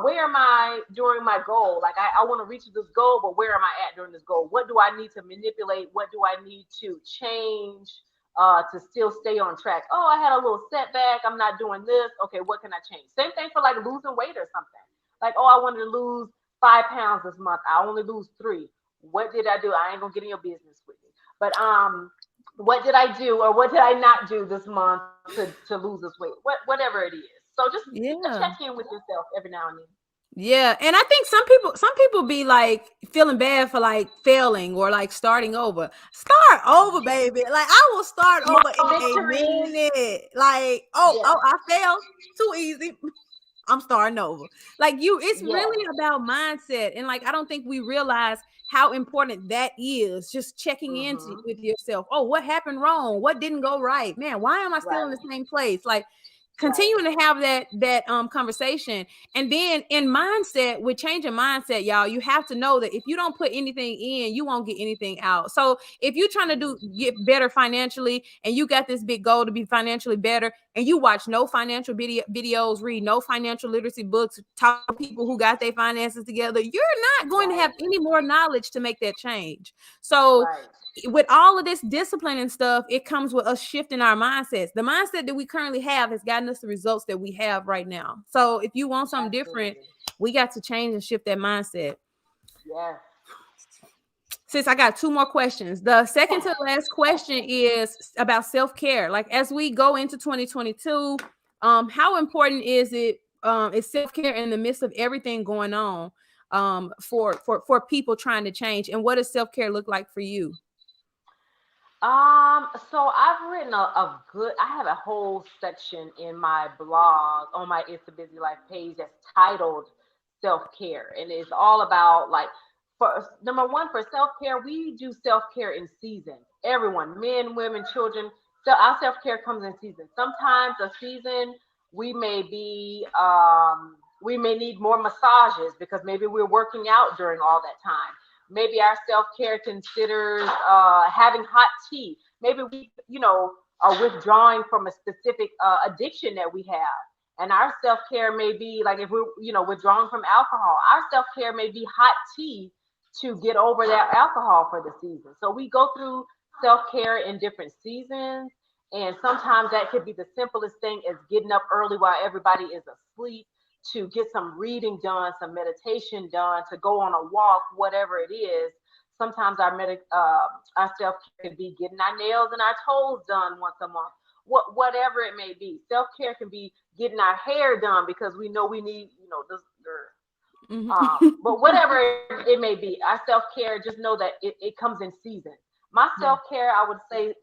where am I during my goal? Like, I want to reach this goal, but where am I at during this goal? What do I need to manipulate? What do I need to change to still stay on track? Oh, I had a little setback. I'm not doing this. Okay, what can I change? Same thing for like losing weight or something. Like, oh, I wanted to lose 5 pounds this month. I only lose 3. What did I do? I ain't gonna get in your business with me. But what did I do or what did I not do this month to lose this weight? Whatever it is. So just check Yeah. in with yourself every now and then. Yeah, and I think some people be like feeling bad for like failing or like starting over. Start over, baby. Like I will start over Small in a victories. minute. Like, Yes. I failed. Too easy. I'm starting over. Like it's Yes. really about mindset. And like I don't think we realize how important that is. Just checking in Mm-hmm. with yourself. Oh, what happened wrong? What didn't go right? Man, why am I still in the Right. same place? Like Right. continuing to have that conversation. And then in mindset, with changing mindset, y'all, you have to know that if you don't put anything in, you won't get anything out. So if you're trying to get better financially and you got this big goal to be financially better and you watch no financial videos, read no financial literacy books, talk to people who got their finances together, you're not going to have Right. any more knowledge to make that change. So Right. with all of this discipline and stuff, it comes with us shifting our mindsets. The mindset that we currently have has gotten us the results that we have right now. So if you want something different, Absolutely. we got to change and shift that mindset. Yes. Sis, I got 2 more questions. The second to the last question is about self-care. Like as we go into 2022, how important is self-care in the midst of everything going on for people trying to change? And what does self-care look like for you? So I've written a good, I have a whole section in my blog on my It's a Busy Life page that's titled self-care. And it's all about like, for number one, for self-care, we do self-care in seasons. Everyone, men, women, children. So our self-care comes in seasons. Sometimes a season we may be, we may need more massages because maybe we're working out during all that time. Maybe our self care considers having hot tea. Maybe we, are withdrawing from a specific addiction that we have. And our self care may be like if we're, withdrawing from alcohol, our self care may be hot tea to get over that alcohol for the season. So we go through self care in different seasons. And sometimes that could be the simplest thing as getting up early while everybody is asleep to get some reading done, some meditation done, to go on a walk, whatever it is. Sometimes our self care can be getting our nails and our toes done once a month. Whatever it may be, self care can be getting our hair done because we know we need, this. But whatever it may be, our self care, just know that it comes in season. My self Yeah. care, I would say,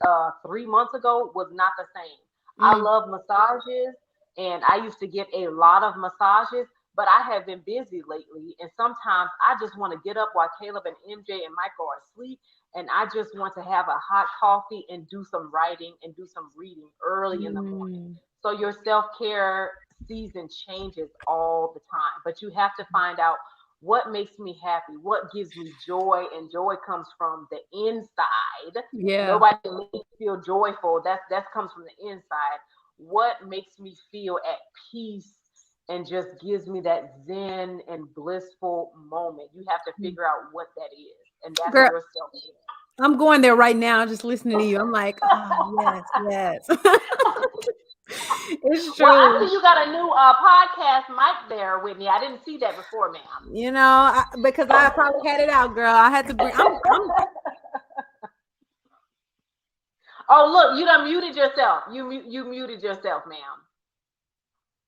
3 months ago was not the same. I Mm, love massages, and I used to get a lot of massages, but I have been busy lately, and sometimes I just want to get up while Caleb and MJ and Michael are asleep, and I just want to have a hot coffee and do some writing and do some reading early in the morning. mm, So your self care season changes all the time, but you have to find out what makes me happy, what gives me joy, and joy comes from the inside. yeah. Nobody can make you feel joyful. That comes from the inside. What makes me feel at peace and just gives me that zen and blissful moment? You have to figure out what that is, and that's Girl, your self I'm going there right now, just listening to you. I'm like, oh, yes, yes. It's Well, I see true. you got a new podcast mic there, Whitney. I didn't see that before, ma'am. Because I probably had it out, girl. I had to bring. I'm. Oh, look, you done muted yourself. You muted yourself, ma'am.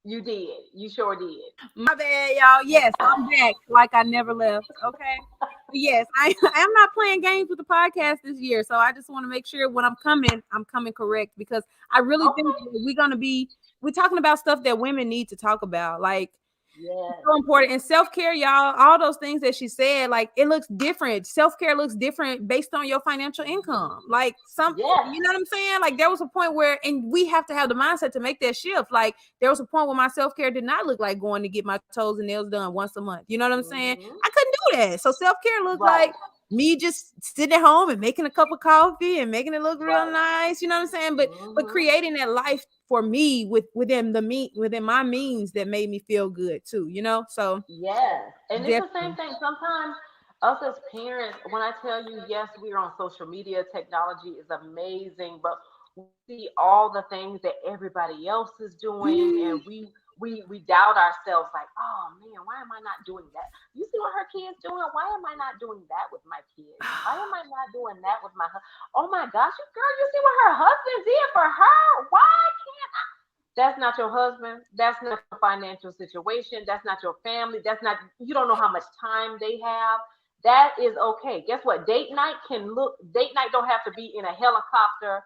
You did. You sure did. My bad, y'all. Yes, I'm back like I never left. Okay. But yes, I'm not playing games with the podcast this year. So I just want to make sure when I'm coming correct because I really think Okay. we're talking about stuff that women need to talk about. Like it's Yes. so important. And self-care, y'all, all those things that she said, like it looks different. Self-care looks different based on your financial income. Like Yes. you know what I'm saying? Like there was a point where, and we have to have the mindset to make that shift. Like there was a point where my self-care did not look like going to get my toes and nails done once a month. You know what I'm saying? Hmm. I couldn't do that. So self-care looked Right. like me just sitting at home and making a cup of coffee and making it look real Right. nice. You know what I'm saying? But Hmm. creating that life for me within my means that made me feel good too, so Yes. And it's the same definitely. thing. Sometimes us as parents, when I tell you, yes, we are on social media, technology is amazing, but we see all the things that everybody else is doing, and we doubt ourselves like, oh man, why am I not doing that? You see what her kids doing? Why am I not doing that with my kids? Why am I not doing that with my husband? Oh my gosh, you girl, you see what her husband did for her? Why can't I? That's not your husband. That's not your financial situation. That's not your family. That's not, you don't know how much time they have. That is okay. Guess what? Date night don't have to be in a helicopter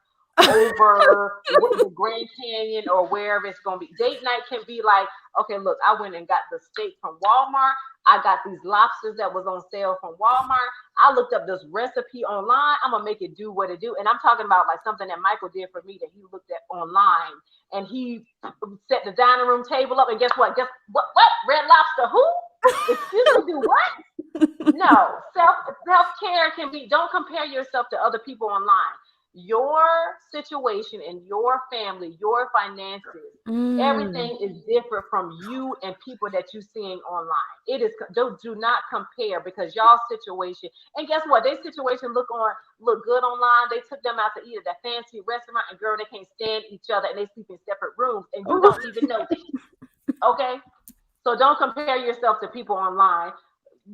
over the Grand Canyon or wherever it's going to be. Date night can be like, okay, look, I went and got the steak from Walmart. I got these lobsters that was on sale from Walmart. I looked up this recipe online. I'm gonna make it do what it do. And I'm talking about like something that Michael did for me that he looked at online, and he set the dining room table up. And guess what? Guess what? What? Red Lobster? Who? Excuse me. Do what? No, self care can be. Don't compare yourself to other people online. Your situation and your family, your finances, Mm. everything is different from you and people that you're seeing online. It is, do not compare because y'all situation. And guess what? Their situation look good online. They took them out to eat at that fancy restaurant, and girl, they can't stand each other and they sleep in separate rooms, and you Ooh. don't even know that. Okay, so don't compare yourself to people online.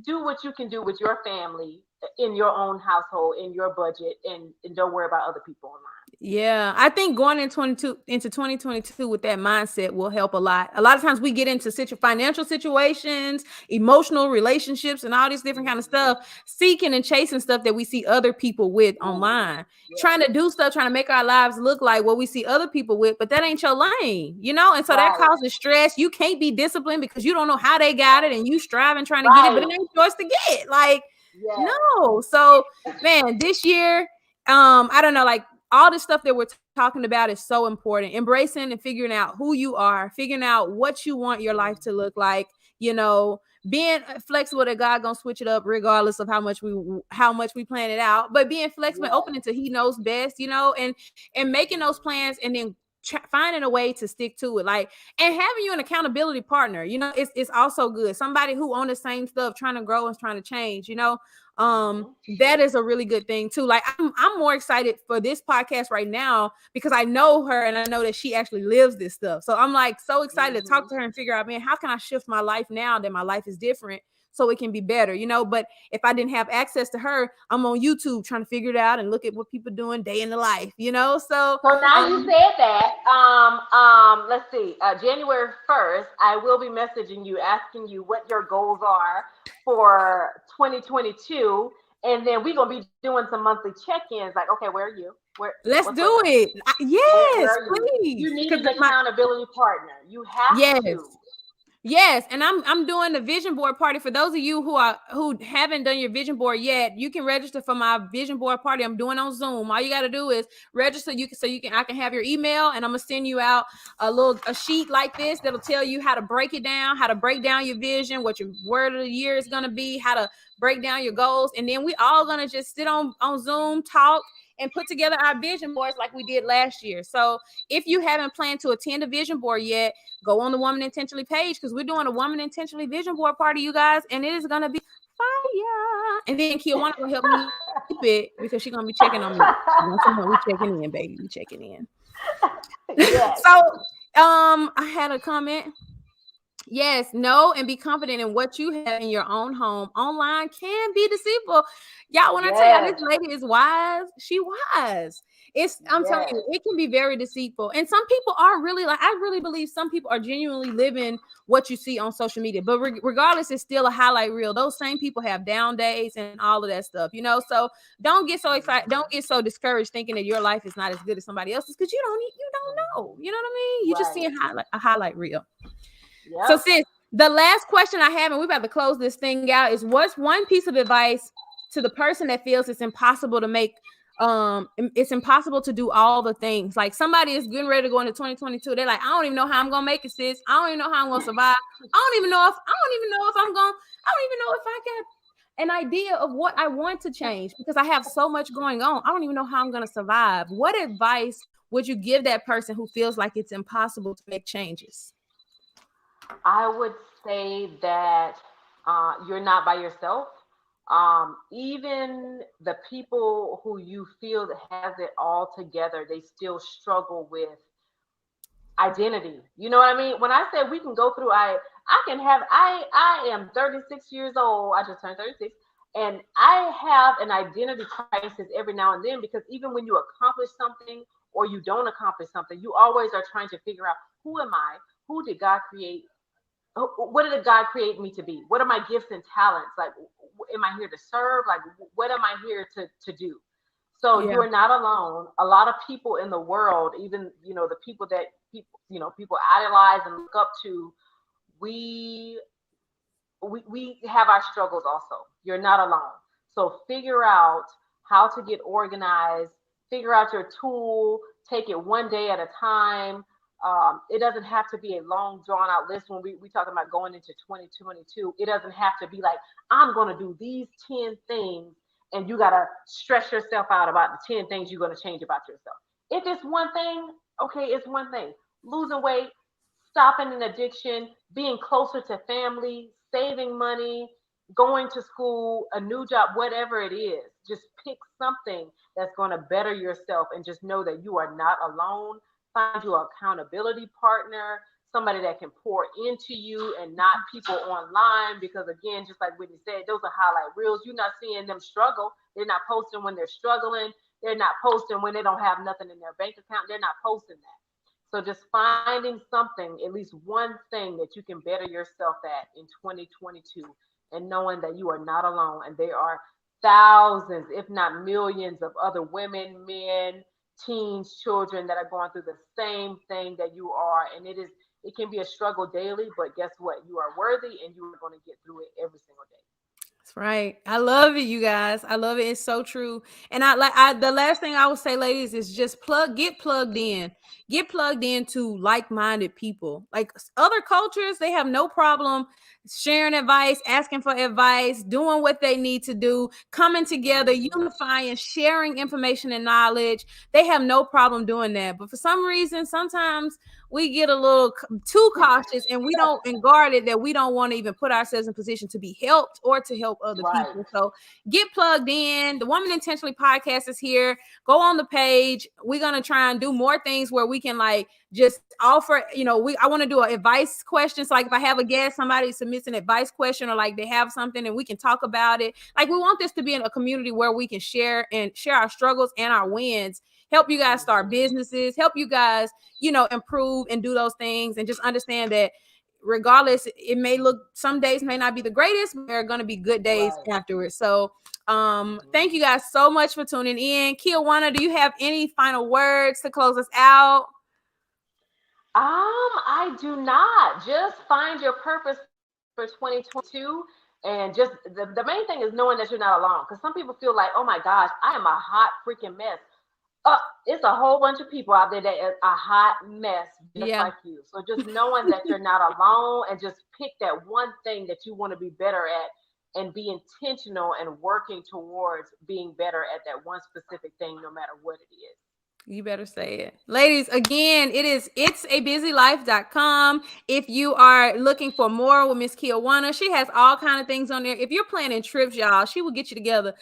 Do what you can do with your family in your own household, in your budget, and don't worry about other people online. Yeah, I think going into 2022 with that mindset will help a lot. A lot of times we get into financial situations, emotional relationships, and all this different kind of Mhm. stuff, seeking and chasing stuff that we see other people with Ooh, online, yes. trying to do stuff, trying to make our lives look like what we see other people with, but that ain't your lane. And so that Right, causes stress. You can't be disciplined because you don't know how they got it, right, and you striving trying to get it, but right. it ain't yours to get. Like, Yes. no. So, man, this year, I don't know, like all this stuff that we're talking about is so important. Embracing and figuring out who you are, figuring out what you want your life to look like, you know, being flexible that God gonna switch it up regardless of how much we plan it out, but being flexible and Yes. open until he knows best, and making those plans and then finding a way to stick to it, like, and having you an accountability partner, it's also good, somebody who on the same stuff trying to grow and trying to change. Hmm. That is a really good thing too. Like I'm more excited for this podcast right now because I know her and I know that she actually lives this stuff. So I'm like so excited to talk Hmm. to her and figure out, man, how can I shift my life now that my life is different so it can be better, you know? But if I didn't have access to her, I'm on YouTube trying to figure it out and look at what people doing day in the life, you know? So So now you um said that. Let's see. January 1st, I will be messaging you, asking you what your goals are for 2022, and then we're gonna be doing some monthly check-ins. Like, okay, where are you? What's let's going on? do it. Where Yes, are you? You please. need Because an accountability partner. You have to. yes. Yes, and I'm doing the vision board party. For those of you who haven't done your vision board yet, you can register for my vision board party. I'm doing on Zoom. All you got to do is register. You can so you can I can have your email, and I'm gonna send you out a sheet like this that'll tell you how to break it down, how to break down your vision, what your word of the year is gonna be, how to break down your goals, and then we all gonna just sit on Zoom, talk, and put together our vision boards like we did last year. So if you haven't planned to attend a vision board yet, go on the Woman Intentionally page because we're doing a Woman Intentionally vision board party, you guys, and it is gonna be fire. And then KiOwna will help me keep it because she's gonna be checking on me once a month. We checking in, baby. We checking in. Yes. So, I had a comment. Yes, know and be confident in what you have in your own home. Online can be deceitful. Y'all, when I tell y'all Yes. this lady is wise, she wise. I'm telling Yes. you, it can be very deceitful. And some people are really like, I really believe some people are genuinely living what you see on social media. But regardless, it's still a highlight reel. Those same people have down days and all of that stuff, you know? So don't get so excited. Don't Hmm. get so discouraged thinking that your life is not as good as somebody else's because you don't know. Hmm. You know what I mean? You just see Right. a highlight reel. So, Yep. sis, the last question I have, and we're about to close this thing out, is what's one piece of advice to the person that feels it's impossible to make it's impossible to do all the things. Like somebody is getting ready to go into 2022. They're like, I don't even know how I'm gonna make it, sis. I don't even know how I'm gonna survive. I don't even know if I'm gonna, I don't even know if I can an idea of what I want to change because I have so much going on. I don't even know how I'm gonna survive. What advice would you give that person who feels like it's impossible to make changes? I would say that you're not by yourself. Even the people who you feel that has it all together, they still struggle with identity. You know what I mean? When I say we can go through, I can have I am 36 years old. I just turned 36, and I have an identity crisis every now and then because even when you accomplish something or you don't accomplish something, you always are trying to figure out who am I? Who did God create? What did God create me to be? What are my gifts and talents? Like, am I here to serve? Like, what am I here to do? So Yeah. you are not alone. A lot of people in the world, even the people that people idolize and look up to, we we have our struggles also. You're not alone. So figure out how to get organized, figure out your tool, take it one day at a time. It doesn't have to be a long drawn out list when we talking about going into 2022. It doesn't have to be like, I'm going to do these 10 things and you got to stress yourself out about the 10 things you're going to change about yourself. If it's one thing, okay, it's one thing. Losing weight, stopping an addiction, being closer to family, saving money, going to school, a new job, whatever it is. Just pick something that's going to better yourself and just know that you are not alone. Find you an accountability partner, somebody that can pour into you and not people online. Because again, just like Whitney said, those are highlight reels. You're not seeing them struggle. They're not posting when they're struggling. They're not posting when they don't have nothing in their bank account. They're not posting that. So just finding something, at least one thing that you can better yourself at in 2022 and knowing that you are not alone and there are thousands, if not millions of other women, men, teens, children that are going through the same thing that you are. And it can be a struggle daily, but guess what? You are worthy and you are going to get through it every single day. That's right. I love it, you guys. I love it. It's so true. And I the last thing I would say, ladies, is just get plugged in. Get plugged into like-minded people. Like other cultures, they have no problem sharing advice, asking for advice, doing what they need to do, coming together, Hmm. unifying, sharing information and knowledge. They have no problem doing that. But for some reason, sometimes we get a little too cautious, and we don't and guarded that we don't want to even put ourselves in position to be helped or to help other Right. people. So get plugged in. The Woman Intentionally podcast is here. Go on the page. We're gonna try and do more things where we can like just offer, I want to do an advice question. So like if I have a guest, somebody submits an advice question or like they have something and we can talk about it. Like we want this to be in a community where we can share our struggles and our wins, help you guys start Mhm. businesses, help you guys, improve and do those things, and just understand that regardless, it may look, some days may not be the greatest, but there are going to be good days Right. afterwards. So Mhm. thank you guys so much for tuning in. KiOwna, do you have any final words to close us out? I do not. Just find your purpose for 2022. And just the main thing is knowing that you're not alone. Because some people feel like, oh my gosh, I am a hot freaking mess. It's a whole bunch of people out there that is a hot mess just Yeah. like you. So just knowing that you're not alone and just pick that one thing that you want to be better at and be intentional and working towards being better at that one specific thing, no matter what it is. You better say it. Ladies, again, it's abusylife.com. If you are looking for more with Miss KiOwna, she has all kind of things on there. If you're planning trips, y'all, she will get you together.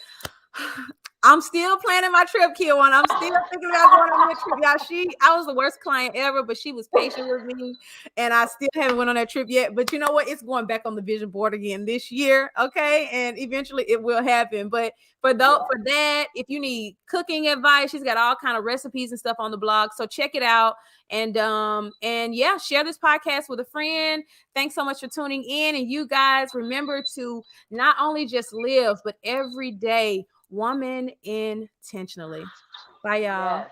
I'm still planning my trip, KiOwna. I'm still thinking about going on that trip, y'all. I was the worst client ever, but she was patient with me, and I still haven't went on that trip yet. But you know what? It's going back on the vision board again this year, okay? And eventually it will happen. But Yeah. for that, if you need cooking advice, she's got all kind of recipes and stuff on the blog. So check it out. And yeah, share this podcast with a friend. Thanks so much for tuning in. And you guys remember to not only just live, but every day woman intentionally. Bye, y'all. Yes.